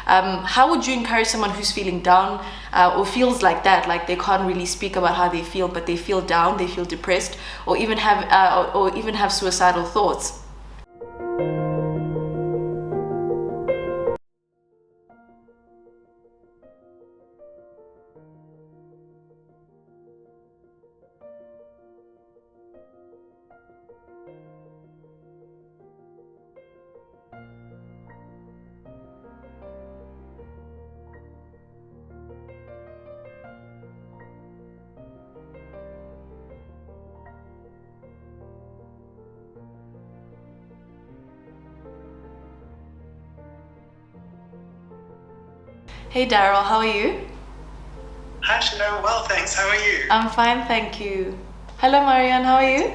How would you encourage someone who's feeling down or feels like that, like they can't really speak about how they feel, but they feel down, they feel depressed, or even have suicidal thoughts? Hey Daryl, how are you? Hi, Chanel. Well, thanks. How are you? I'm fine, thank you. Hello Marion, how are you?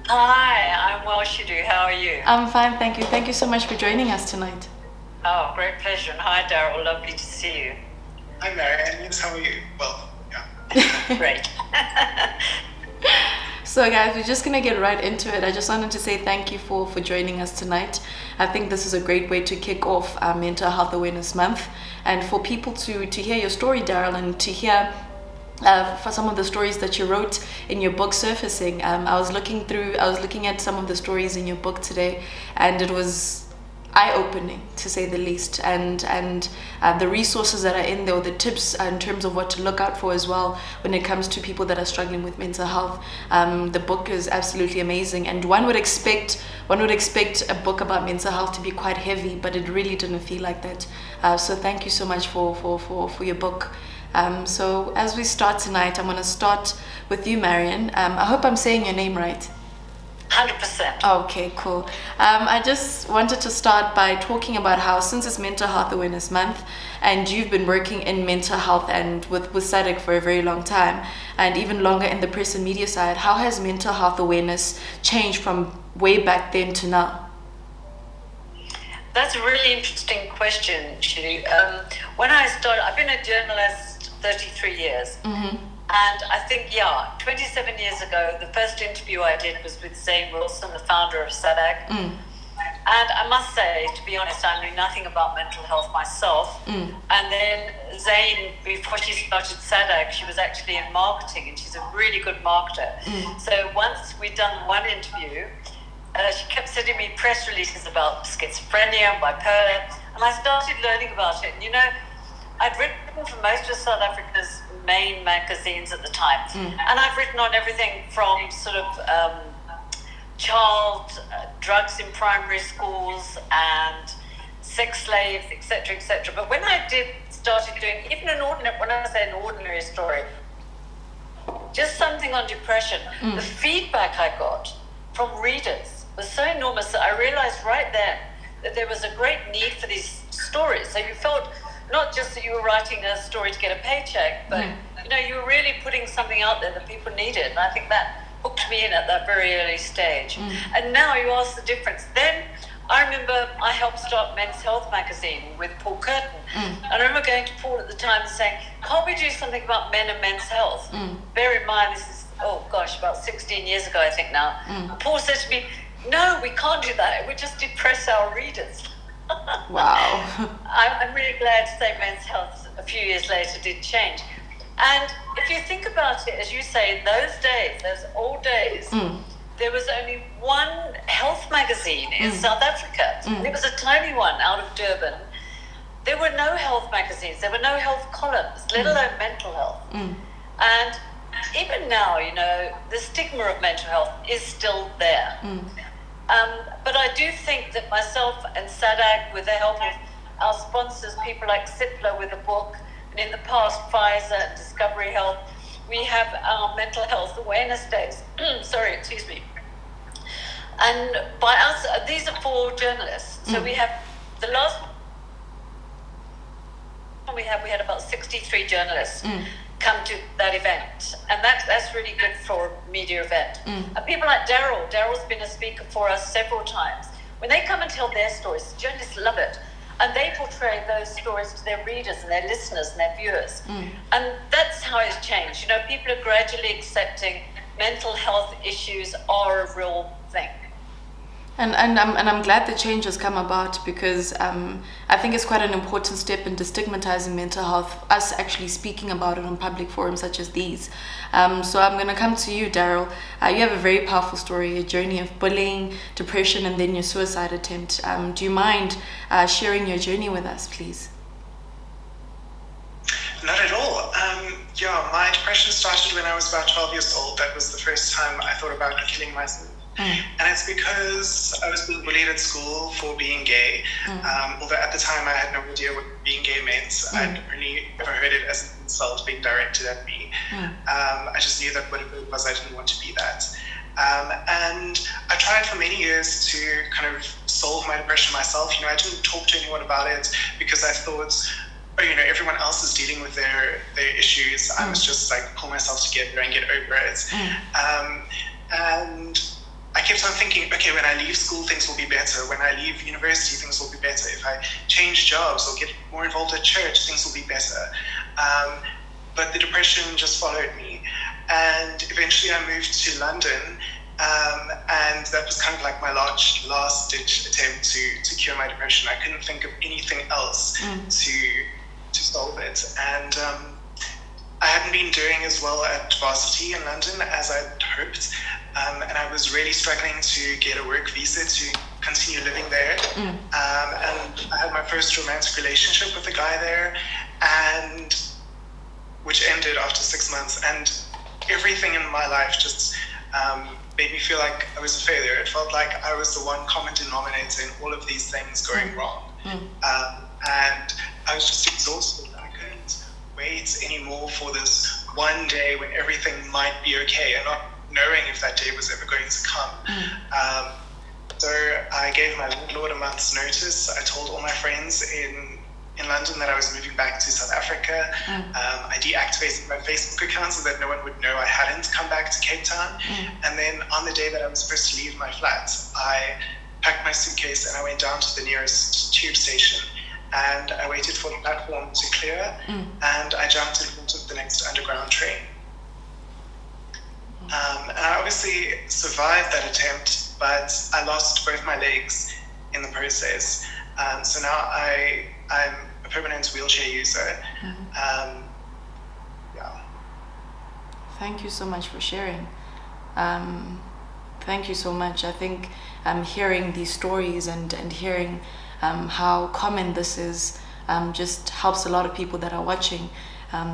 Hi, I'm well, Shidu. How are you? I'm fine, thank you. Thank you so much for joining us tonight. Oh, great pleasure. And hi, Daryl. Lovely to see you. Hi, Marion. Yes, how are you? Well, yeah. Great. So guys, we're just gonna get right into it. I just wanted to say thank you for joining us tonight. I think this is a great way to kick off our Mental Health Awareness Month, and for people to hear your story, Daryl, and to hear for some of the stories that you wrote in your book surfacing. I was looking at some of the stories in your book today, and it was eye-opening, to say the least, and the resources that are in there, or the tips in terms of what to look out for as well when it comes to people that are struggling with mental health. The book is absolutely amazing, and one would expect a book about mental health to be quite heavy, but it really didn't feel like that. So thank you so much for your book. So as we start tonight, I'm going to start with you, Marion. I hope I'm saying your name right. 100%. Okay, cool. I just wanted to start by talking about how, since it's Mental Health Awareness Month, and you've been working in mental health and with SADC for a very long time, and even longer in the press and media side, how has mental health awareness changed from way back then to now? That's a really interesting question, Shidu. When I started, I've been a journalist 33 years. Mm-hmm. And I think, 27 years ago, the first interview I did was with Zane Wilson, the founder of SADC. Mm. And I must say, to be honest, I knew nothing about mental health myself. Mm. And then Zane, before she started SADC, she was actually in marketing, and she's a really good marketer. Mm. So once we'd done one interview, she kept sending me press releases about schizophrenia and bipolar, and I started learning about it. And I'd written for most of South Africa's main magazines at the time, and I've written on everything from sort of child drugs in primary schools and sex slaves, etc., etc. But when I started doing even when I say an ordinary story, just something on depression, the feedback I got from readers was so enormous that I realized right then that there was a great need for these stories. So you felt not just that you were writing a story to get a paycheck, but you were really putting something out there that people needed. And I think that hooked me in at that very early stage. And now you ask the difference. Then I remember I helped start Men's Health magazine with Paul Curtin. And I remember going to Paul at the time and saying, can't we do something about men and men's health? Bear in mind, this is, about 16 years ago, I think now. And Paul said to me, no, we can't do that. It would just depress our readers. Wow. I'm really glad to say Men's Health a few years later did change. And if you think about it, as you say, in those days, those old days, there was only one health magazine in South Africa. And it was a tiny one out of Durban. There were no health magazines. There were no health columns, let alone mental health. And even now, the stigma of mental health is still there. But I do think that myself and SADC, with the help of our sponsors, people like CIPLA with a book, and in the past Pfizer and Discovery Health, we have our mental health awareness days. Excuse me. And by us, these are for journalists. So we have the last one we had about 63 journalists come to that event, and that's really good for a media event. And people like Daryl's been a speaker for us several times. When they come and tell their stories, journalists love it, and they portray those stories to their readers and their listeners and their viewers. And that's how it's changed. People are gradually accepting mental health issues are a real thing. And I'm glad the change has come about, because I think it's quite an important step in destigmatizing mental health, us actually speaking about it on public forums such as these. So I'm going to come to you, Daryl. You have a very powerful story, a journey of bullying, depression, and then your suicide attempt. Do you mind sharing your journey with us, please? Not at all. My depression started when I was about 12 years old. That was the first time I thought about killing myself. And it's because I was being bullied at school for being gay. Although at the time I had no idea what being gay meant. I'd only ever heard it as an insult being directed at me. I just knew that whatever it was, I didn't want to be that. And I tried for many years to kind of solve my depression myself. I didn't talk to anyone about it because I thought, everyone else is dealing with their issues. I must just pull myself together and get over it. And I kept on thinking, okay, when I leave school, things will be better. When I leave university, things will be better. If I change jobs or get more involved at church, things will be better. But the depression just followed me. And eventually I moved to London. And that was kind of like my last ditch attempt to cure my depression. I couldn't think of anything else to solve it. And I hadn't been doing as well at varsity in London as I'd hoped. And I was really struggling to get a work visa to continue living there. And I had my first romantic relationship with a guy there, which ended after 6 months. And everything in my life just made me feel like I was a failure. It felt like I was the one common denominator in all of these things going wrong. And I was just exhausted. I couldn't wait anymore for this one day when everything might be okay, and not knowing if that day was ever going to come. So I gave my landlord a month's notice. I told all my friends in London that I was moving back to South Africa. I deactivated my Facebook account so that no one would know I hadn't come back to Cape Town. And then on the day that I was supposed to leave my flat, I packed my suitcase and I went down to the nearest tube station. And I waited for the platform to clear, and I jumped in front of the next underground train. And I obviously survived that attempt, but I lost both my legs in the process. So now I'm a permanent wheelchair user. Thank you so much for sharing. Thank you so much. I think hearing these stories and hearing how common this is just helps a lot of people that are watching.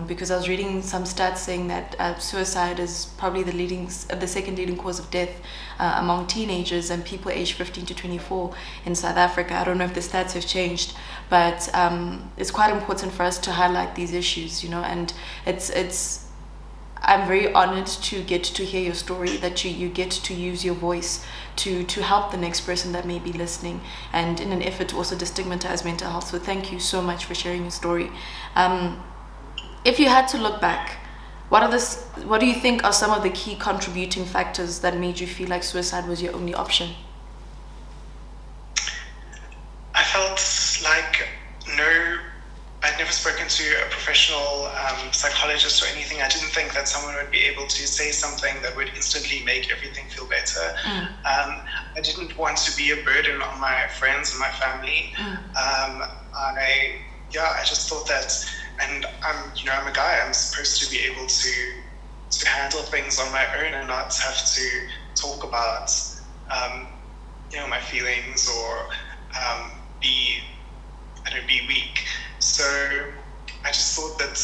Because I was reading some stats saying that suicide is probably the second leading cause of death among teenagers and people aged 15 to 24 in South Africa. I don't know if the stats have changed, but it's quite important for us to highlight these issues, and I'm very honored to get to hear your story, that you get to use your voice to help the next person that may be listening, and in an effort to also destigmatize mental health. So thank you so much for sharing your story. If you had to look back, what do you think are some of the key contributing factors that made you feel like suicide was your only option? I felt like I'd never spoken to a professional psychologist or anything. I didn't think that someone would be able to say something that would instantly make everything feel better. I didn't want to be a burden on my friends and my family. I just thought that, and I'm a guy, I'm supposed to be able to handle things on my own and not have to talk about my feelings or be weak. So I just thought that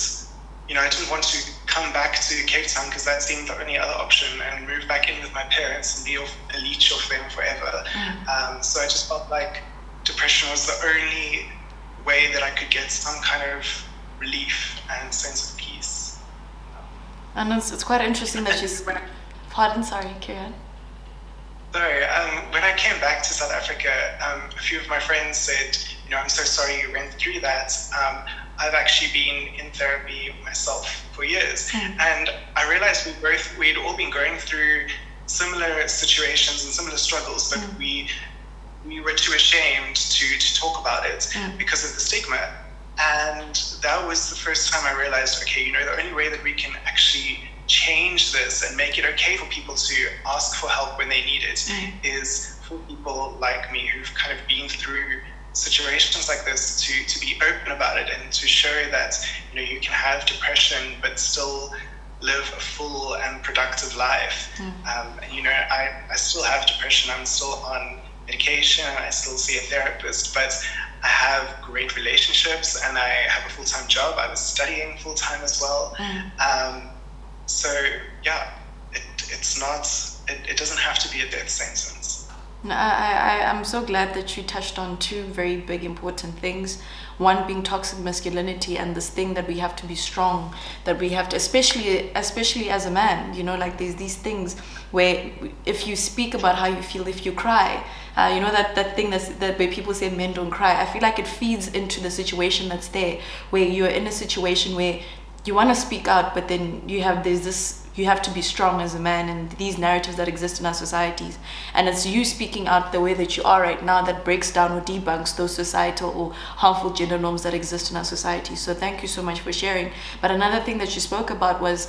I didn't want to come back to Cape Town because that seemed the only other option, and move back in with my parents and be a leech of them forever. So I just felt like depression was the only way that I could get some kind of relief and sense of peace. And it's quite interesting that she's... Pardon, sorry, carry on. Sorry, when I came back to South Africa, a few of my friends said, I'm so sorry you went through that. I've actually been in therapy myself for years. And I realized we'd all been going through similar situations and similar struggles, but we were too ashamed to talk about it because of the stigma. And that was the first time I realized, okay, the only way that we can actually change this and make it okay for people to ask for help when they need it is for people like me who've kind of been through situations like this to be open about it and to show that, you know, you can have depression but still live a full and productive life. And, you know, I still have depression. I'm still on medication. I still see a therapist, but I have great relationships and I have a full-time job. I was studying full-time as well. So yeah, it's not, it doesn't have to be a death sentence. No, I'm so glad that you touched on two very big important things. One being toxic masculinity and this thing that we have to be strong, that we have to, especially as a man, you know, like there's these things where if you speak about how you feel, if you cry, you know, that thing that where people say men don't cry, I feel like it feeds into the situation that's there, where you're in a situation where you want to speak out, but then you have to be strong as a man, and these narratives that exist in our societies, and it's you speaking out the way that you are right now that breaks down or debunks those societal or harmful gender norms that exist in our society. So thank you so much for sharing. But another thing that you spoke about was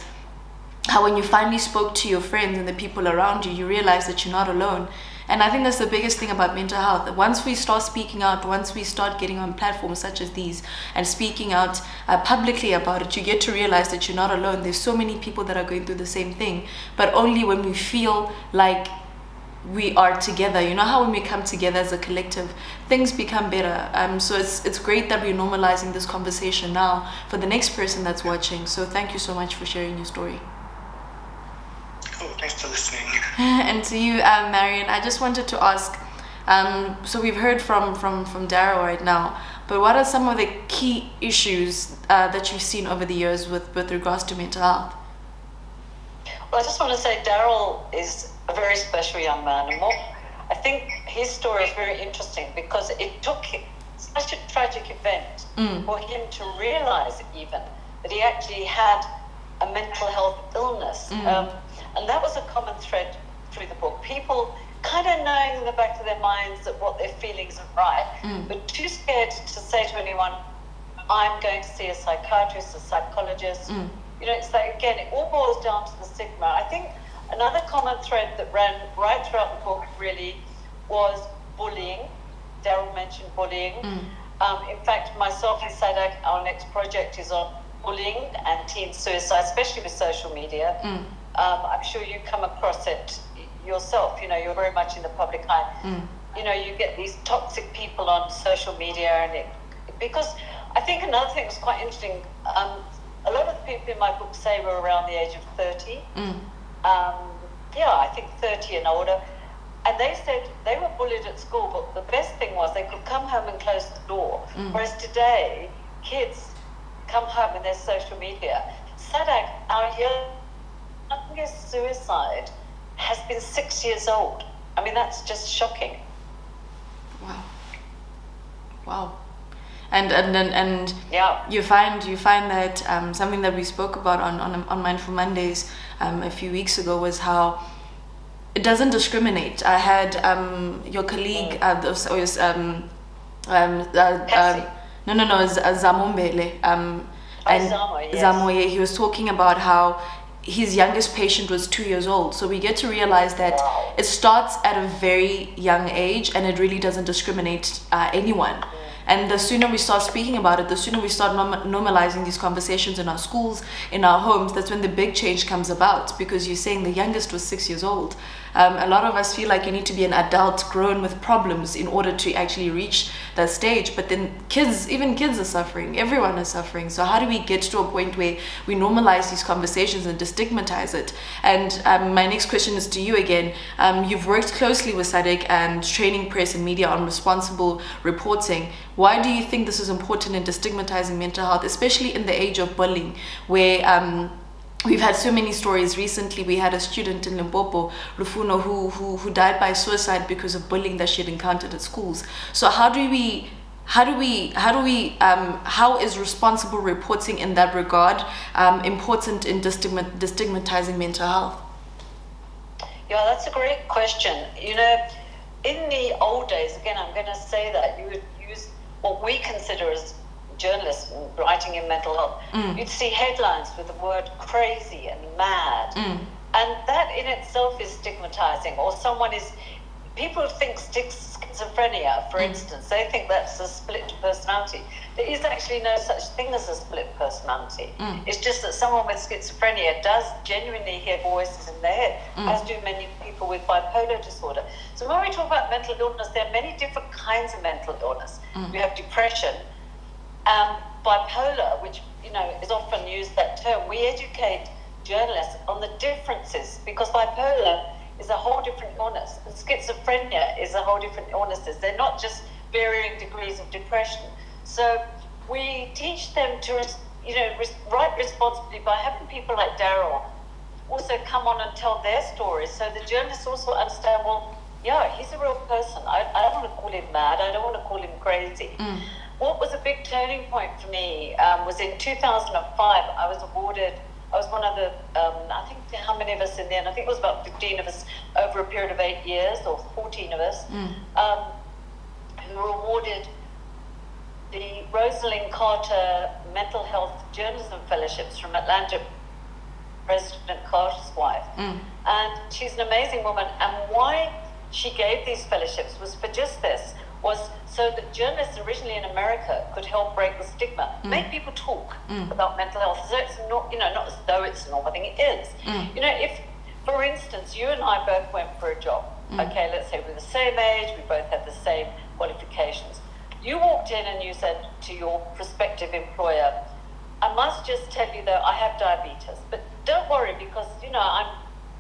how when you finally spoke to your friends and the people around you, you realize that you're not alone. And I think that's the biggest thing about mental health. Once we start speaking out, once we start getting on platforms such as these and speaking out publicly about it, you get to realize that you're not alone. There's so many people that are going through the same thing, but only when we feel like we are together. You know how when we come together as a collective, things become better. So it's great that we're normalizing this conversation now for the next person that's watching. So thank you so much for sharing your story. Cool, thanks for listening. And to you, Marion, I just wanted to ask, so we've heard from Daryl right now, but what are some of the key issues that you've seen over the years with regards to mental health? Well, I just want to say Daryl is a very special young man, and I think his story is very interesting because it took such a tragic event for him to realize even that he actually had a mental health illness. And that was a common thread through the book. People kind of knowing in the back of their minds that what they're feeling isn't right, but too scared to say to anyone, I'm going to see a psychiatrist, a psychologist. You know, it's like, again, it all boils down to the stigma. I think another common thread that ran right throughout the book really was bullying. Daryl mentioned bullying. In fact, myself and Sadak, our next project is on bullying and teen suicide, especially with social media. I'm sure you come across it yourself. You know, you're very much in the public eye. You know, you get these toxic people on social media, and because I think another thing that's quite interesting, a lot of the people in my book say were around the age of 30. I think 30 and older. And they said they were bullied at school, but the best thing was they could come home and close the door. Whereas today, kids come home with their social media. Sadak, our youngest suicide has been 6 years old. I mean, that's just shocking. Wow. And yeah, you find that something that we spoke about on Mindful Mondays a few weeks ago was how it doesn't discriminate. I had your colleague, Zamombele, and Zamo, yes. Zamo, he was talking about how his youngest patient was 2 years old. So we get to realize that it starts at a very young age, and it really doesn't discriminate anyone. And the sooner we start speaking about it, the sooner we start normalizing these conversations in our schools, in our homes, that's when the big change comes about. Because you're saying the youngest was 6 years old. A lot of us feel like you need to be an adult grown with problems in order to actually reach that stage. But then even kids are suffering. Everyone is suffering. So how do we get to a point where we normalize these conversations and destigmatize it? And my next question is to you again. You've worked closely with SADC and training press and media on responsible reporting. Why do you think this is important in destigmatizing mental health, especially in the age of bullying, where we've had so many stories? Recently, we had a student in Limpopo, Lufuno, who died by suicide because of bullying that she had encountered at schools. So how is responsible reporting in that regard important in destigmatizing mental health? Yeah, that's a great question. You know, in the old days, again, I'm going to say that you would use what we consider as journalists writing in mental health. You'd see headlines with the word crazy and mad. And that in itself is stigmatizing. Or someone is people think schizophrenia, for instance, they think that's a split personality. There is actually no such thing as a split personality. It's just that someone with schizophrenia does genuinely hear voices in their head, as do many people with bipolar disorder. So when we talk about mental illness, there are many different kinds of mental illness. You have depression, bipolar, which is often used that term. We educate journalists on the differences, because bipolar is a whole different illness, and schizophrenia is a whole different illnesses. They're not just varying degrees of depression. So we teach them to, write responsibly by having people like Daryl also come on and tell their stories, so the journalists also understand, well, yeah, he's a real person. I don't want to call him mad. I don't want to call him crazy. What was a big turning point for me was in 2005. I was one of the, I think how many of us in the end, I think it was about 15 of us over a period of 8 years, or 14 of us, who were awarded the Rosalind Carter Mental Health Journalism Fellowships from Atlanta, President Carter's wife. And she's an amazing woman. And why she gave these fellowships was for just this, was so that journalists originally in America could help break the stigma, make people talk about mental health. So it's not, not as though it's a normal thing, it is. If, for instance, you and I both went for a job, okay, let's say we're the same age, we both had the same qualifications. You walked in and you said to your prospective employer, I must just tell you though, I have diabetes, but don't worry, because,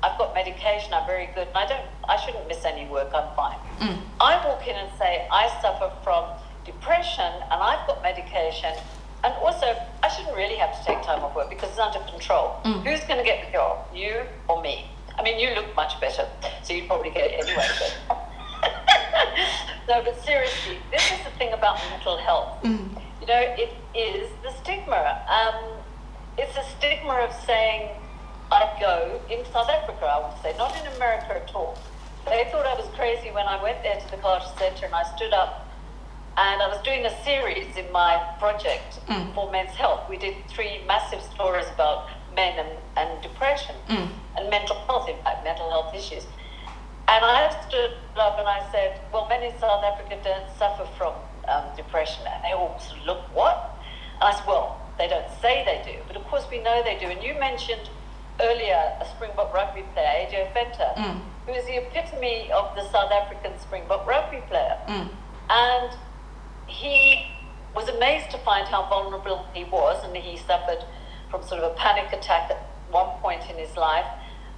I've got medication, I'm very good, and I shouldn't miss any work, I'm fine. I walk in and say, I suffer from depression and I've got medication, and also I shouldn't really have to take time off work because it's under control. Who's going to get the job, you or me? I mean, you look much better, so you'd probably get it anyway. But no, but seriously, this is the thing about mental health. It is the stigma. It's a stigma of saying, I'd go in South Africa, I would say, not in America at all. They thought I was crazy when I went there to the Carter Center and I stood up and I was doing a series in my project for men's health. We did 3 massive stories about men and depression and mental health, in fact, mental health issues. And I stood up and I said, well, men in South Africa don't suffer from depression. And they all sort of looked, what? And I said, well, they don't say they do, but of course we know they do. And you mentioned earlier a Springbok rugby player, AJ Venter, who is the epitome of the South African Springbok rugby player. And he was amazed to find how vulnerable he was, and he suffered from sort of a panic attack at one point in his life.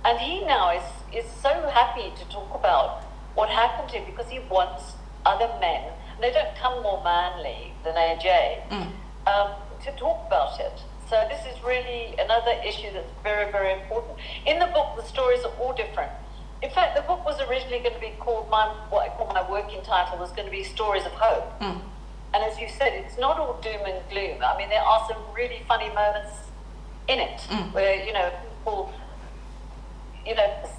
And he now is so happy to talk about what happened to him, because he wants other men, and they don't come more manly than AJ, to talk about it. So this is really another issue that's very, very important. In the book, the stories are all different. In fact, the book was originally going to be called, what I call my working title was going to be Stories of Hope. And as you said, it's not all doom and gloom. I mean, there are some really funny moments in it where, people,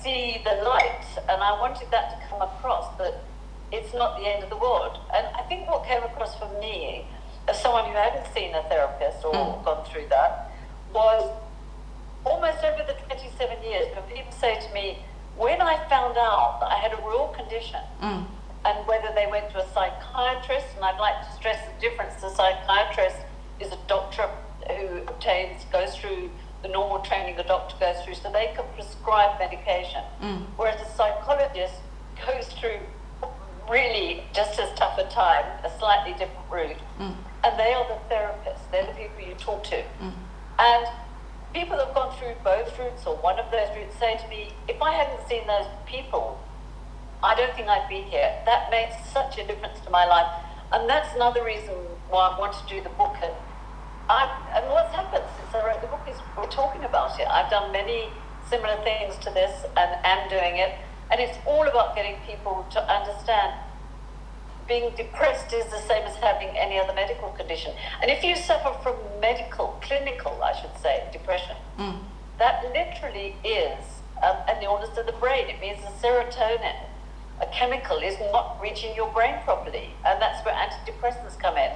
see the light. And I wanted that to come across, that it's not the end of the world. And I think what came across for me, as someone who hadn't seen a therapist or gone through that, was almost over the 27 years when people say to me, when I found out that I had a real condition, and whether they went to a psychiatrist, and I'd like to stress the difference, the psychiatrist is a doctor who goes through the normal training a doctor goes through, so they can prescribe medication, whereas a psychologist goes through really just as tough a time, a slightly different route, and they are the therapists, they're the people you talk to. And people that have gone through both routes or one of those routes say to me, if I hadn't seen those people, I don't think I'd be here. That makes such a difference to my life. And that's another reason why I want to do the book. And what's happened since I wrote the book is we're talking about it. I've done many similar things to this and am doing it. And it's all about getting people to understand being depressed is the same as having any other medical condition. And if you suffer from clinical, I should say, depression, that literally is an illness of the brain. It means the serotonin, a chemical, is not reaching your brain properly. And that's where antidepressants come in.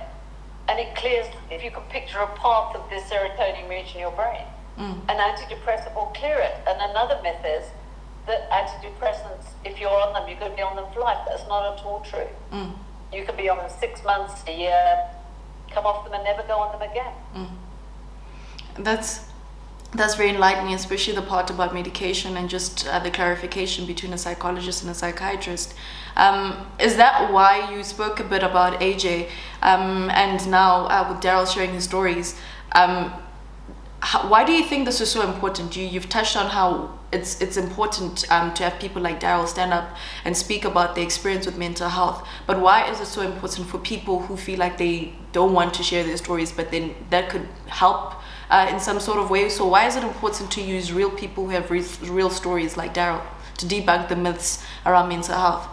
And it clears, if you can picture a path of this serotonin reaching your brain, an antidepressant will clear it. And another myth is that antidepressants, if you're on them, you're going to be on them for life. That's not at all true. You can be on them 6 months, a year, come off them and never go on them again. That's very enlightening, especially the part about medication and just the clarification between a psychologist and a psychiatrist. Is that why you spoke a bit about AJ and now with Daryl sharing his stories? Why do you think this is so important? You've touched on how it's important to have people like Daryl stand up and speak about their experience with mental health. But why is it so important for people who feel like they don't want to share their stories, but then that could help in some sort of way? So why is it important to use real people who have real stories like Daryl to debunk the myths around mental health?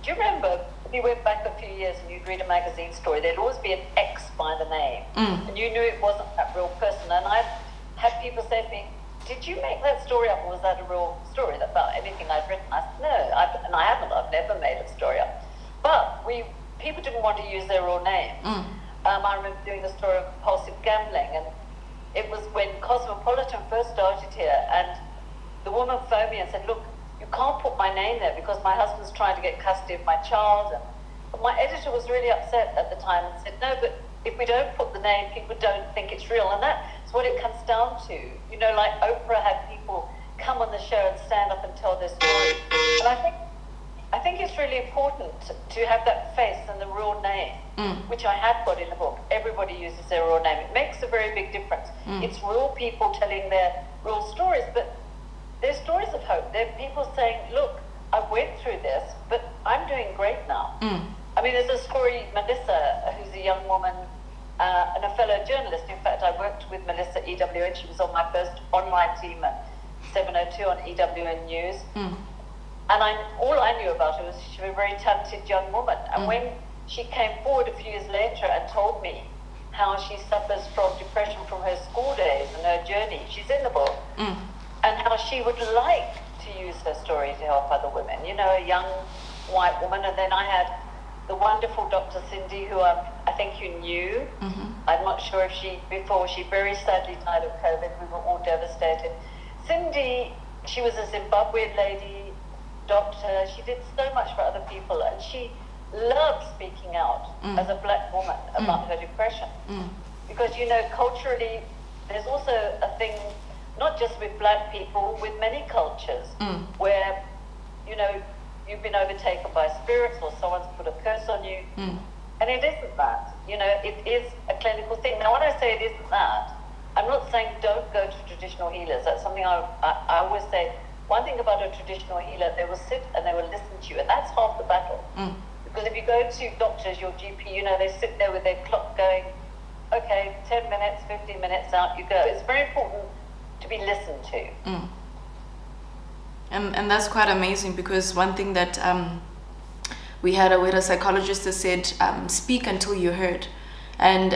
Do you remember, if you went back a few years and you'd read a magazine story, there'd always be an X by the name, and you knew it wasn't that real person. And I've had people say to me, did you make that story up, or was that a real story about anything I'd written? I said, no, I haven't. I've never made a story up. But people didn't want to use their real names. I remember doing a story of compulsive gambling, and it was when Cosmopolitan first started here, and the woman phoned me and said, look, you can't put my name there because my husband's trying to get custody of my child. But my editor was really upset at the time and said, no, but if we don't put the name, people don't think it's real. And that's what it comes down to. You know, like Oprah had people come on the show and stand up and tell their story. And I think it's really important to have that face and the real name, which I have got in the book. Everybody uses their real name. It makes a very big difference. It's real people telling their real stories, but they're stories of hope. They're people saying, look, I went through this, but I'm doing great now. I mean, there's a story, Melissa, who's a young woman and a fellow journalist. In fact, I worked with Melissa at EWN. She was on my first online team at 702 on EWN News. And all I knew about her was she was a very talented young woman. And when she came forward a few years later and told me how she suffers from depression from her school days and her journey, she's in the book, and how she would like to use her story to help other women, you know, a young white woman. And then I had the wonderful Dr. Cindy, who I think you knew. I'm not sure if she very sadly died of COVID. We were all devastated. Cindy, she was a Zimbabwean lady, doctor. She did so much for other people, and she loved speaking out as a black woman about her depression. Because, you know, culturally, there's also a thing, not just with black people, with many cultures, where, you know, you've been overtaken by spirits or someone's put a curse on you. And it isn't that. You know, it is a clinical thing. Now, when I say it isn't that, I'm not saying don't go to traditional healers. That's something I always say. One thing about a traditional healer, they will sit and they will listen to you, and that's half the battle. Because if you go to doctors, your GP, you know, they sit there with their clock going, okay, 10 minutes, 15 minutes, out you go. It's very important to be listened to. And that's quite amazing, because one thing that we had a psychologist that said, speak until you're heard. And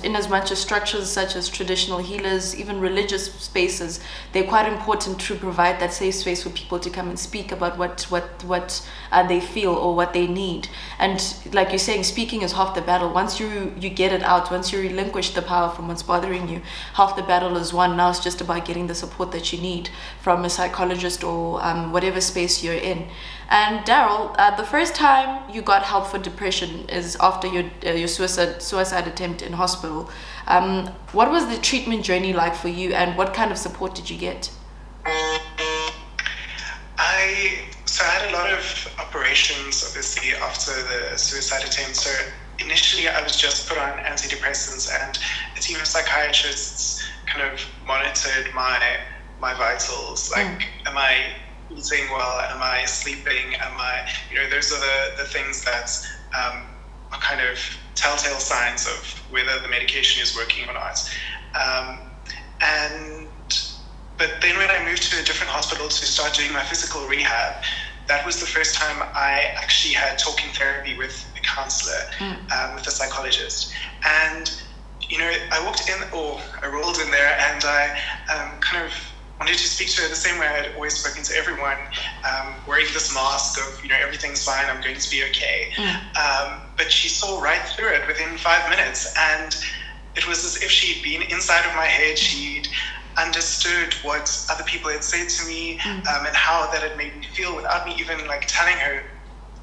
in as much as structures such as traditional healers, even religious spaces, they're quite important to provide that safe space for people to come and speak about what they feel or what they need. And like you're saying, speaking is half the battle. Once you get it out, once you relinquish the power from what's bothering you, half the battle is won. Now it's just about getting the support that you need from a psychologist or whatever space you're in. And Daryl, the first time you got help for depression is after your suicide attempt in hospital. What was the treatment journey like for you, and what kind of support did you get? So I had a lot of operations, obviously, after the suicide attempt. So initially I was just put on antidepressants, and a team of psychiatrists kind of monitored my vitals. Like, am I eating well? Am I sleeping? Those are the things that are kind of telltale signs of whether the medication is working or not. But then when I moved to a different hospital to start doing my physical rehab, that was the first time I actually had talking therapy with a counselor, with a psychologist. And, you know, I rolled in there, and I kind of wanted to speak to her the same way I'd always spoken to everyone, wearing this mask of, you know, everything's fine, I'm going to be okay. But she saw right through it within 5 minutes, and it was as if she'd been inside of my head. She'd understood what other people had said to me, and how that had made me feel without me even like telling her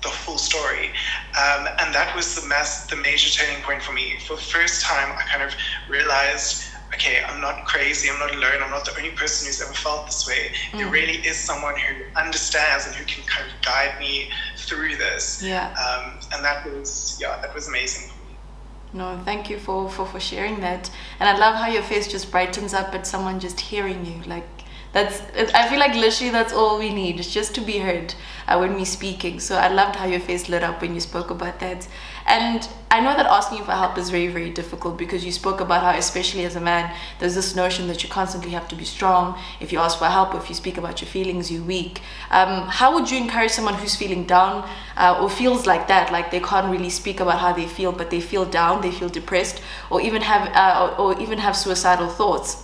the full story. And that was the major turning point for me. For the first time, I kind of realized, okay, I'm not crazy, I'm not alone, I'm not the only person who's ever felt this way. There really is someone who understands and who can kind of guide me through this. And that was amazing for me. No, thank you for sharing that. And I love how your face just brightens up at someone just hearing you. Like, I feel like literally that's all we need, is just to be heard when we're speaking. So I loved how your face lit up when you spoke about that. And I know that asking for help is very, very difficult, because you spoke about how, especially as a man, there's this notion that you constantly have to be strong. If you ask for help, if you speak about your feelings, you're weak. How would you encourage someone who's feeling down or feels like that, like they can't really speak about how they feel, but they feel down, they feel depressed, or even have suicidal thoughts?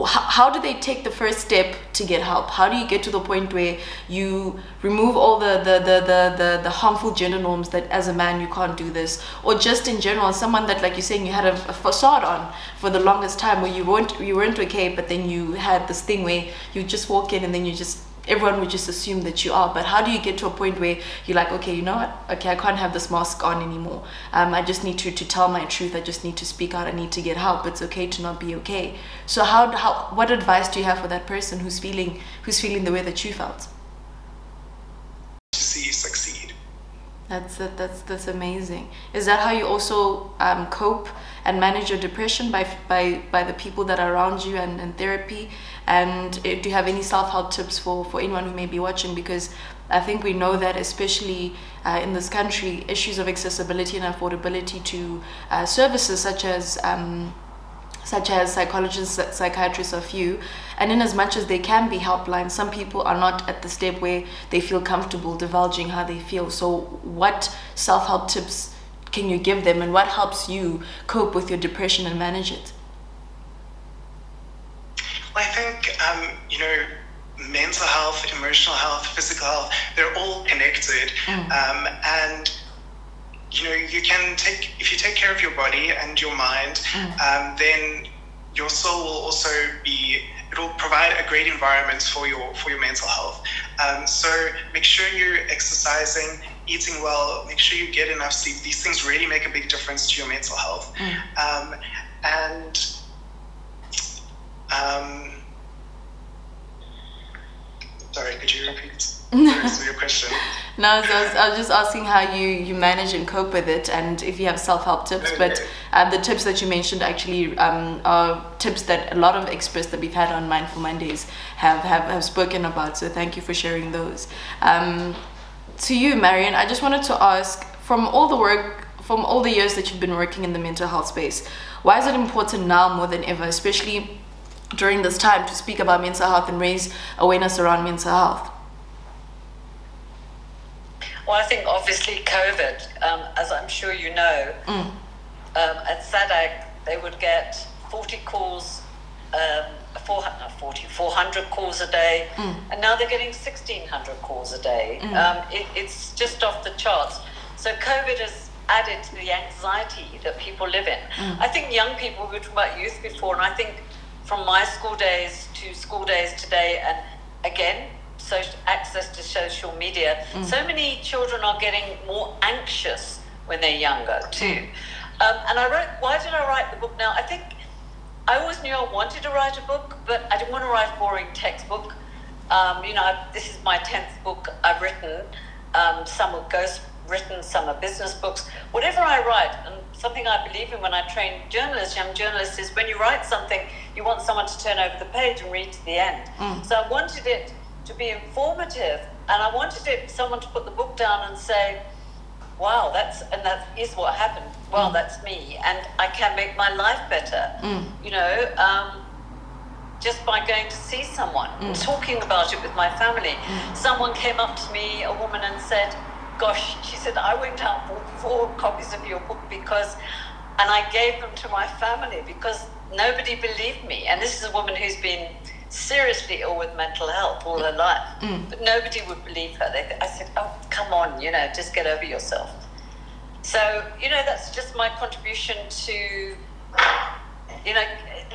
How do they take the first step to get help? How do you get to the point where you remove all the harmful gender norms that as a man you can't do this? Or just in general, someone that, like you're saying, you had a facade on for the longest time, where you weren't okay, but then you had this thing where you just walk in and then everyone would just assume that you are. But how do you get to a point where you're like, okay, you know what? Okay, I can't have this mask on anymore. I just need to tell my truth. I just need to speak out. I need to get help. It's okay to not be okay. So what advice do you have for that person who's feeling the way that you felt? To see you succeed. That's amazing. Is that how you also cope and manage your depression, by the people that are around you and therapy? And do you have any self-help tips for anyone who may be watching? Because I think we know that, especially in this country, issues of accessibility and affordability to services such as psychologists, psychiatrists are few. And in as much as they can be helplines, some people are not at the step where they feel comfortable divulging how they feel. So what self-help tips can you give them, and what helps you cope with your depression and manage it? Well, I think, mental health, emotional health, physical health, they're all connected. And you can if you take care of your body and your mind, then your soul will also it will provide a great environment for your mental health. So make sure you're exercising, eating well, make sure you get enough sleep. These things really make a big difference to your mental health. Sorry, could you repeat your question? No, so I was just asking how you manage and cope with it, and if you have self-help tips. But the tips that you mentioned actually are tips that a lot of experts that we've had on Mindful Mondays have spoken about. So thank you for sharing those. To you, Marion, I just wanted to ask, from all the years that you've been working in the mental health space, why is it important now more than ever, especially during this time, to speak about mental health and raise awareness around mental health? Well, I think obviously COVID, as I'm sure you know, at SADC they would get 40 calls, 400 calls a day, and now they're getting 1,600 calls a day. It's just off the charts. So COVID has added to the anxiety that people live in. I think young people, we were talking about youth before, and I think from my school days to school days today, and again, access to social media, so many children are getting more anxious when they're younger too. And why did I write the book now? I think I always knew I wanted to write a book, but I didn't want to write a boring textbook. This is my 10th book I've written. Some are ghost written, some are business books. Whatever I write, and something I believe in when I train young journalists, is when you write something, you want someone to turn over the page and read to the end. So I wanted it to be informative, and I wanted someone to put the book down and say, wow, that is what happened. Well, that's me, and I can make my life better. Just by going to see someone and talking about it with my family. Someone came up to me, a woman, and said, gosh, she said, I went out for 4 copies of your book and I gave them to my family because nobody believed me. And this is a woman who's been seriously ill with mental health all her life, but nobody would believe her. I said, oh, come on, just get over yourself. So, that's just my contribution to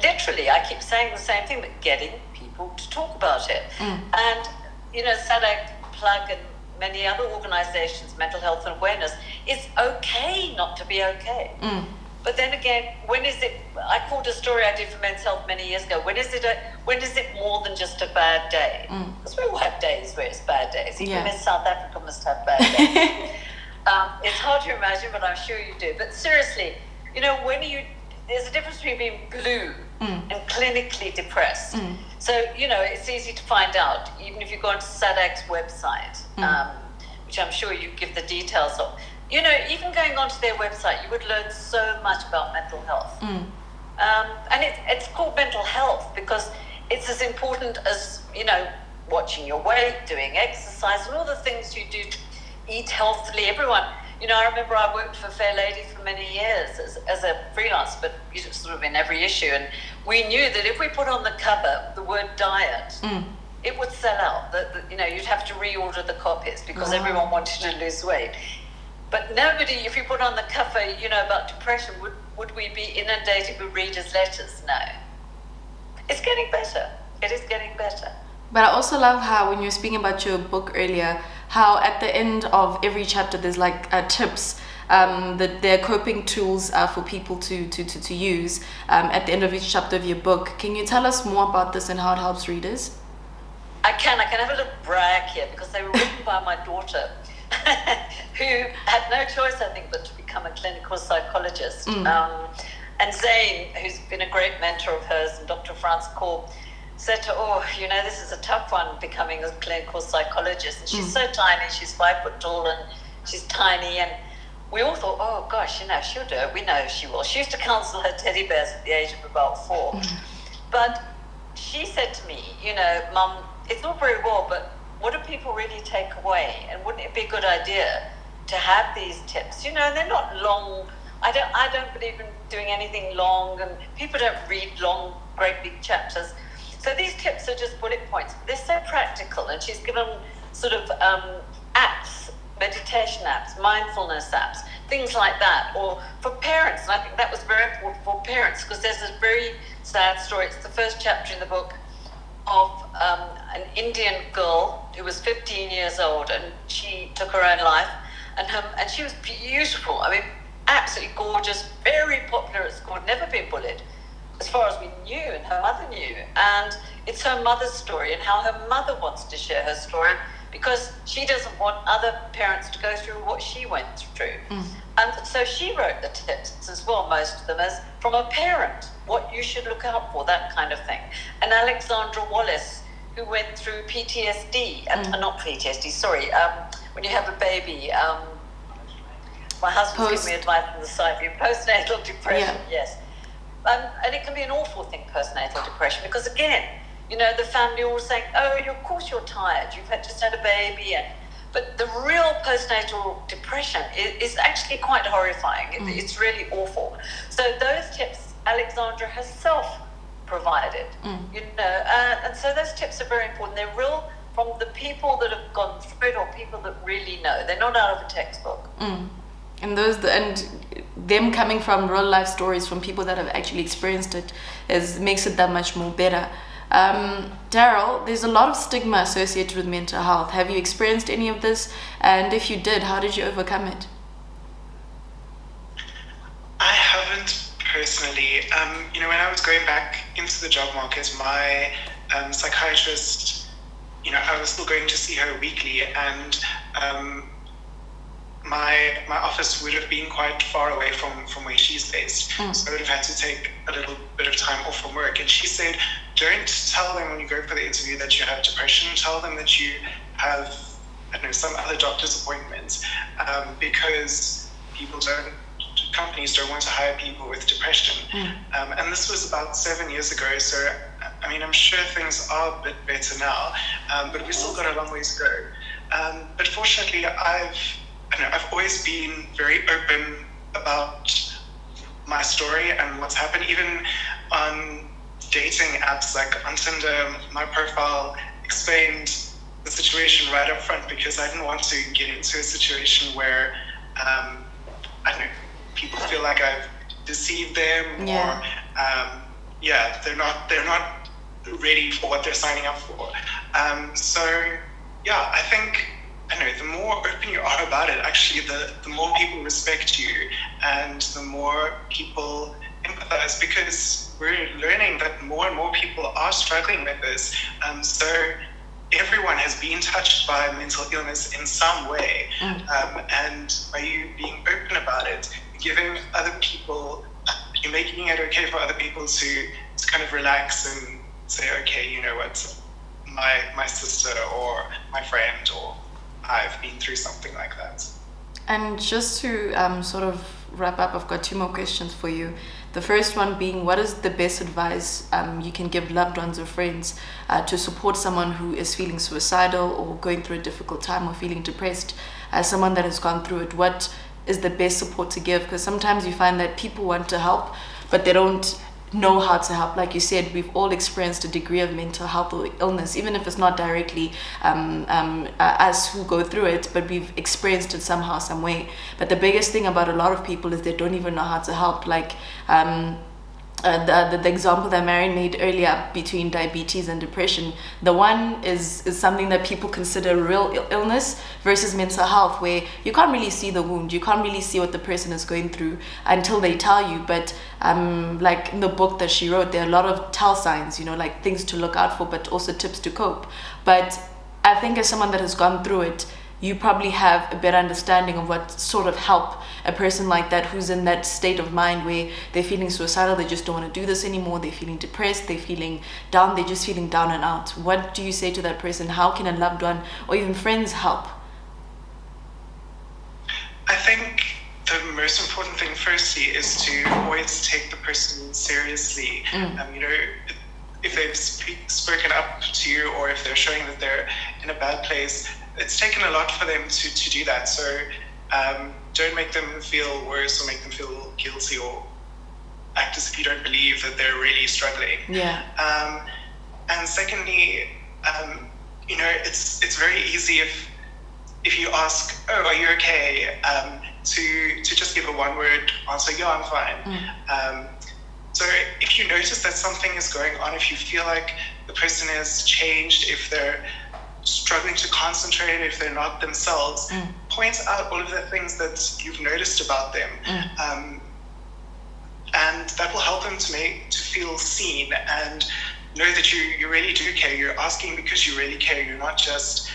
literally, I keep saying the same thing, but getting people to talk about it. And, CIPLA and many other organizations, mental health and awareness, it's okay not to be okay. But then again, when is it? I called a story I did for Men's Health many years ago. When is it more than just a bad day? Because we all have days where it's bad days. Even Miss South Africa must have bad days. It's hard to imagine, but I'm sure you do. But seriously, there's a difference between being blue and clinically depressed. So, it's easy to find out, even if you go onto SADAG's website, which I'm sure you give the details of. Even going onto their website, you would learn so much about mental health. And it's called mental health because it's as important as, watching your weight, doing exercise, and all the things you do to eat healthily. Everyone, I remember I worked for Fair Lady for many years as a freelance, but sort of in every issue. And we knew that if we put on the cover the word diet, it would sell out. You'd have to reorder the copies because everyone wanted to lose weight. But nobody, if you put on the cover, about depression, would we be inundated with readers' letters? No. It's getting better. It is getting better. But I also love how, when you were speaking about your book earlier, how at the end of every chapter there's like tips, that they're coping tools for people to use at the end of each chapter of your book. Can you tell us more about this and how it helps readers? I can have a little brag here because they were written by my daughter, who had no choice, I think, but to become a clinical psychologist. And Zane, who's been a great mentor of hers, and Dr. Franz Korb, said to her, this is a tough one, becoming a clinical psychologist. And she's so tiny, she's 5 foot tall, and she's tiny. And we all thought, oh, gosh, she'll do it. We know she will. She used to counsel her teddy bears at the age of about 4. But she said to me, Mum, it's all very well, but what do people really take away? And wouldn't it be a good idea to have these tips? And they're not long. I don't believe in doing anything long, and people don't read long, great big chapters. So these tips are just bullet points. They're so practical, and she's given sort of apps, meditation apps, mindfulness apps, things like that. Or for parents, and I think that was very important for parents, because there's this very sad story. It's the first chapter in the book of an Indian girl who was 15 years old, and she took her own life. And she was beautiful. I mean, absolutely gorgeous, very popular at school, never been bullied, as far as we knew, and her mother knew. And it's her mother's story and how her mother wants to share her story, because she doesn't want other parents to go through what she went through. And so she wrote the tips as well, most of them, as from a parent, what you should look out for, that kind of thing. And Alexandra Wallace, who went through PTSD, not PTSD, sorry, when you have a baby, my husband's given me advice from the side view, postnatal depression, yes. And it can be an awful thing, postnatal depression, because again, the family always saying, oh, of course you're tired, you've just had a baby. But the real postnatal depression is actually quite horrifying. It's really awful. So those tips, Alexandra herself provided, and so those tips are very important. They're real from the people that have gone through it, or people that really know. They're not out of a textbook. And them coming from real life stories from people that have actually experienced it makes it that much more better. Daryl, there's a lot of stigma associated with mental health. Have you experienced any of this? And if you did, how did you overcome it? I haven't personally. When I was going back into the job market, my psychiatrist, I was still going to see her weekly, and my office would have been quite far away from where she's based. So I would have had to take a little bit of time off from work. And she said, don't tell them when you go for the interview that you have depression. Tell them that you have, some other doctor's appointment, because companies don't want to hire people with depression. And this was about 7 years ago. So, I'm sure things are a bit better now, but we've still got a long ways to go. But fortunately, I've always been very open about my story and what's happened. Even on dating apps, like on Tinder, my profile explained the situation right up front, because I didn't want to get into a situation where, people feel like I've deceived them, or they're not ready for what they're signing up for. So yeah, I think, I know, the more open you are about it, actually, the more people respect you and the more people empathize, because we're learning that more and more people are struggling with this. So everyone has been touched by mental illness in some way. And by you being open about it, giving other people, you're making it okay for other people to kind of relax and say, okay, you know what, my sister or my friend or I've been through something like that. And just to sort of wrap up, I've got 2 more questions for you. The first one being, what is the best advice you can give loved ones or friends to support someone who is feeling suicidal or going through a difficult time or feeling depressed? As someone that has gone through it, what is the best support to give? Because sometimes you find that people want to help, but they don't know how to help. Like you said, we've all experienced a degree of mental health or illness, even if it's not directly us who go through it, but we've experienced it somehow, some way. But the biggest thing about a lot of people is they don't even know how to help. Like the example that Marion made earlier between diabetes and depression, the one is something that people consider real illness versus mental health, where you can't really see the wound, you can't really see what the person is going through until they tell you. But like in the book that she wrote, there are a lot of tell signs, you know, like things to look out for, but also tips to cope. But I think as someone that has gone through it, you probably have a better understanding of what sort of help a person like that who's in that state of mind where they're feeling suicidal, they just don't want to do this anymore, they're feeling depressed, they're feeling down, they're just feeling down and out. What do you say to that person? How can a loved one or even friends help? I think the most important thing firstly is to always take the person seriously. You know, if they've spoken up to you or if they're showing that they're in a bad place, it's taken a lot for them to do that. So don't make them feel worse or make them feel guilty or act as if you don't believe that they're really struggling. And secondly, you know, it's very easy if you ask, oh, are you okay, to just give a one-word answer, yeah, I'm fine. So if you notice that something is going on, if you feel like the person has changed, if they're struggling to concentrate, if they're not themselves, point out all of the things that you've noticed about them. And that will help them to feel seen and know that you really do care. You're asking because you really care. You're not just,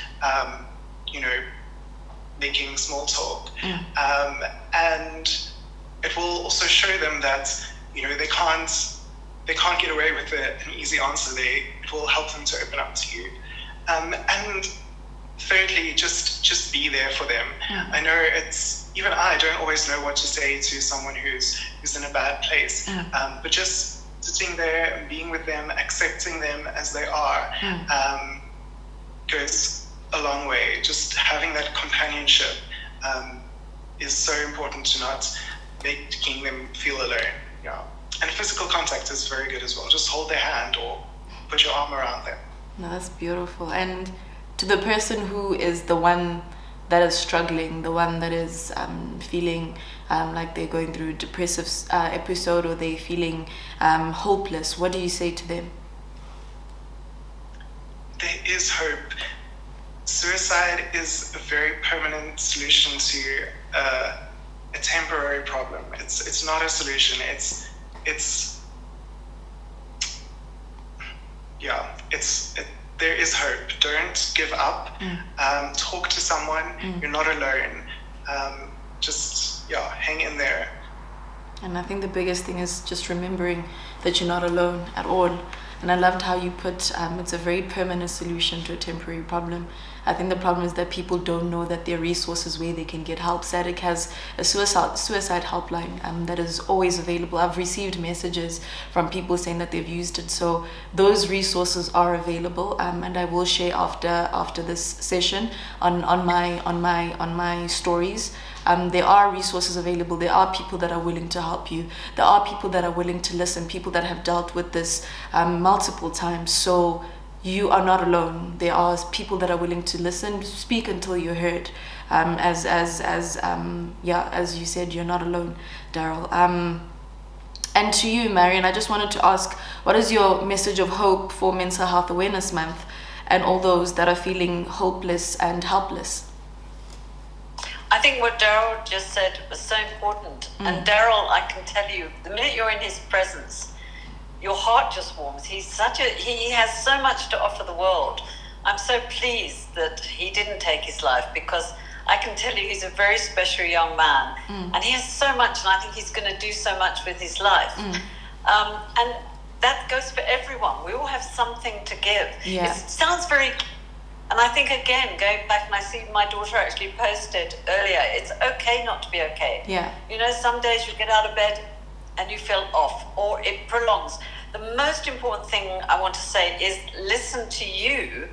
you know, making small talk. And it will also show them that, you know, they can't get away with an easy answer. It will help them to open up to you. And thirdly, just be there for them. I know even I don't always know what to say to someone who's in a bad place, but just sitting there and being with them, accepting them as they are, goes a long way. Just having that companionship is so important, to not making them feel alone. And physical contact is very good as well. Just hold their hand or put your arm around them. No, that's beautiful. And to the person who is the one that is struggling, the one that is feeling like they're going through a depressive episode, or they're feeling hopeless, what do you say to them? There is hope. Suicide is a very permanent solution to a temporary problem. It's not a solution. There is hope. Don't give up. Talk to someone. You're not alone. Just hang in there. And I think the biggest thing is just remembering that you're not alone at all. And I loved how you put it's a very permanent solution to a temporary problem. I think the problem is that people don't know that there are resources where they can get help. SADC has a suicide helpline that is always available. I've received messages from people saying that they've used it. So those resources are available, and I will share after this session on my stories. There are resources available. There are people that are willing to help you. There are people that are willing to listen, people that have dealt with this multiple times. So you are not alone. There are people that are willing to listen, speak until you're heard. As you said, you're not alone, Daryl. And to you, Marion, I just wanted to ask, what is your message of hope for Mental Health Awareness Month and all those that are feeling hopeless and helpless? I think what Daryl just said was so important. And Daryl, I can tell you, the minute you're in his presence, your heart just warms. He has so much to offer the world. I'm so pleased that he didn't take his life, because I can tell you he's a very special young man, and he has so much, and I think he's going to do so much with his life. And that goes for everyone. We all have something to give. Yeah. It sounds very, and I think, again, going back, and I see my daughter actually posted earlier, it's okay not to be okay. Yeah. You know, some days you get out of bed and you feel off, or it prolongs. The most important thing I want to say is listen to you,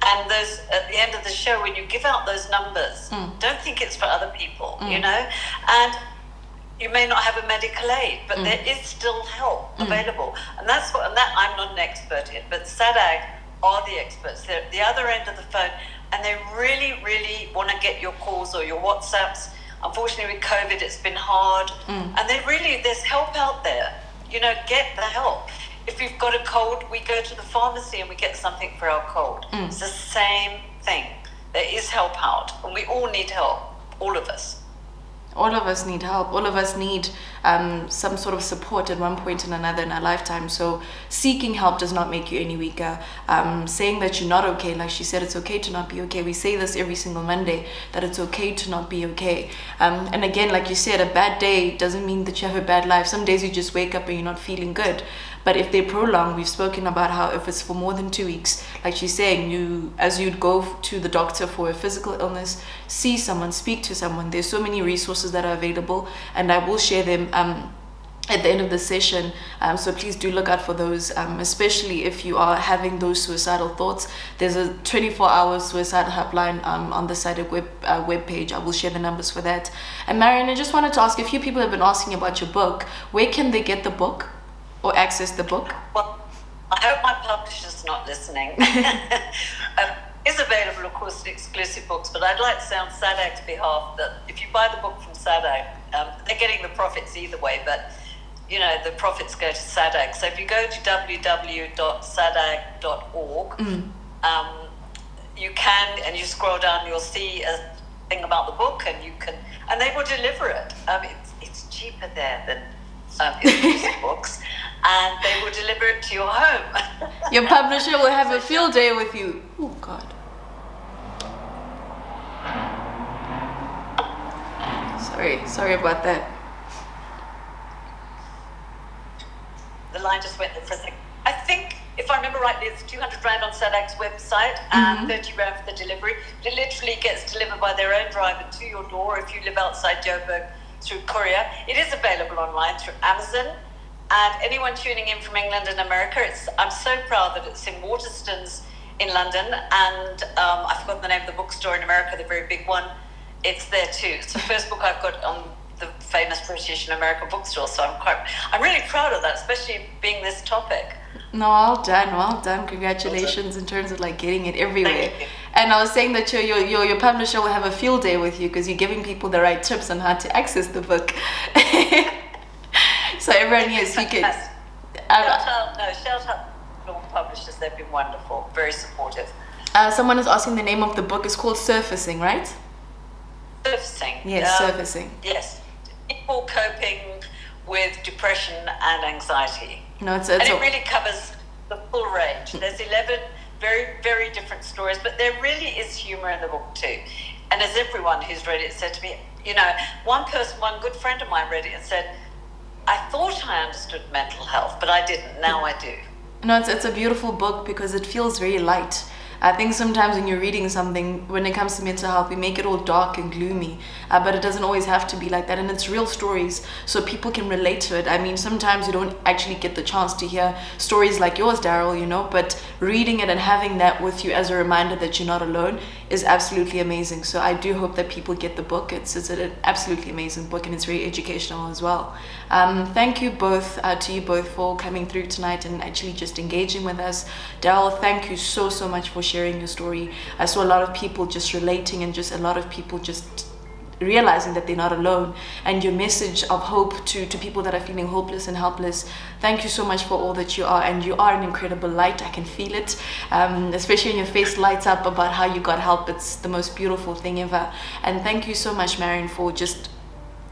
and those at the end of the show, when you give out those numbers, don't think it's for other people, you know, and you may not have a medical aid, but there is still help available, and that's what. And that I'm not an expert in, but SADAG are the experts. They're at the other end of the phone, and they really, really want to get your calls or your WhatsApps. Unfortunately, with COVID, it's been hard, and there's help out there. You know, get the help. If you've got a cold, we go to the pharmacy and we get something for our cold. It's the same thing. There is help out, and we all need help, all of us. All of us need help. All of us need some sort of support at one point or another in our lifetime. So seeking help does not make you any weaker. Saying that you're not okay, like she said, it's okay to not be okay. We say this every single Monday, that it's okay to not be okay. And again, like you said, a bad day doesn't mean that you have a bad life. Some days you just wake up and you're not feeling good. But if they prolong, we've spoken about how if it's for more than 2 weeks, like she's saying, as you'd go to the doctor for a physical illness, see someone, speak to someone. There's so many resources that are available, and I will share them at the end of the session. So please do look out for those, especially if you are having those suicidal thoughts. There's a 24-hour suicide helpline on the site web page. I will share the numbers for that. And Marion, I just wanted to ask, a few people have been asking about your book. Where can they get the book or access the book? Well, I hope my publisher's not listening. It's available, of course, in exclusive books, but I'd like to say on SADAG's behalf that if you buy the book from SADAG, they're getting the profits either way, but you know, the profits go to SADAG. So if you go to www.sadag.org, you can, and you scroll down, you'll see a thing about the book, and they will deliver it. It's cheaper there than exclusive books, and they will deliver it to your home. Your publisher will have a field day with you. Oh God. Sorry about that. The line just went there for a second. I think, if I remember rightly, it's 200 Rand on SADAG's website and 30 Rand for the delivery. It literally gets delivered by their own driver to your door if you live outside Joburg, through courier. It is available online through Amazon. And anyone tuning in from England and America, I'm so proud that it's in Waterstones in London, and I've forgotten the name of the bookstore in America, the very big one. It's there too. It's the first book I've got on the famous British and American bookstore, so I'm really proud of that, especially being this topic. No, well done. Congratulations in terms of like getting it everywhere. Thank you. And I was saying that your publisher will have a field day with you because you're giving people the right tips on how to access the book. So everyone, yes, you can. Shout out to all the publishers. They've been wonderful, very supportive. Someone is asking the name of the book. It's called Surfacing, right? Surfacing. Yes, Surfacing. Yes. People coping with depression and anxiety. No, it really covers the full range. There's 11 very, very different stories, but there really is humor in the book too. And as everyone who's read it said to me, you know, one good friend of mine read it and said, I thought I understood mental health, but I didn't. Now I do. No, it's a beautiful book because it feels very light. I think sometimes when you're reading something, when it comes to mental health, we make it all dark and gloomy, but it doesn't always have to be like that, and it's real stories, so people can relate to it. I mean, sometimes you don't actually get the chance to hear stories like yours, Daryl, you know, but reading it and having that with you as a reminder that you're not alone is absolutely amazing. So I do hope that people get the book. It's an absolutely amazing book, and it's very educational as well. Thank you both, to you both, for coming through tonight and actually just engaging with us. Daryl, thank you so much for sharing your story. I saw a lot of people just relating, and just a lot of people just realizing that they're not alone, and your message of hope to people that are feeling hopeless and helpless. Thank you so much for all that you are, and you are an incredible light. I can feel it, especially when your face lights up about how you got help. It's the most beautiful thing ever. And thank you so much, Marion, for just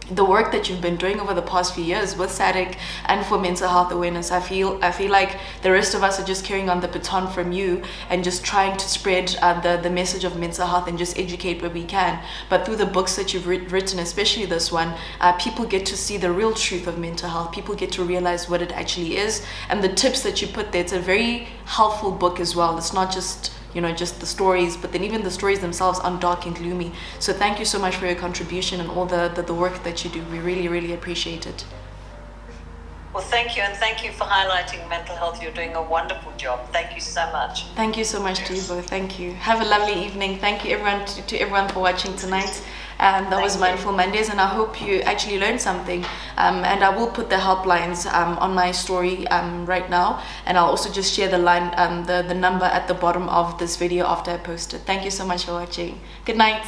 the work that you've been doing over the past few years with SADC and for mental health awareness. I feel like the rest of us are just carrying on the baton from you and just trying to spread the message of mental health and just educate where we can. But through the books that you've written, especially this one, people get to see the real truth of mental health. People get to realize what it actually is, and the tips that you put there. It's a very helpful book as well. It's not just just the stories, but then even the stories themselves aren't dark and gloomy. So thank you so much for your contribution and all the work that you do. We really, really appreciate it. Well, thank you, and thank you for highlighting mental health. You're doing a wonderful job. Thank you so much. Thank you so much to you both. Thank you. Have a lovely evening. Thank you everyone to everyone for watching tonight. That was Mindful Mondays, and I hope you actually learned something. And I will put the helplines on my story right now, and I'll also just share the line, the number at the bottom of this video after I post it. Thank you so much for watching. Good night.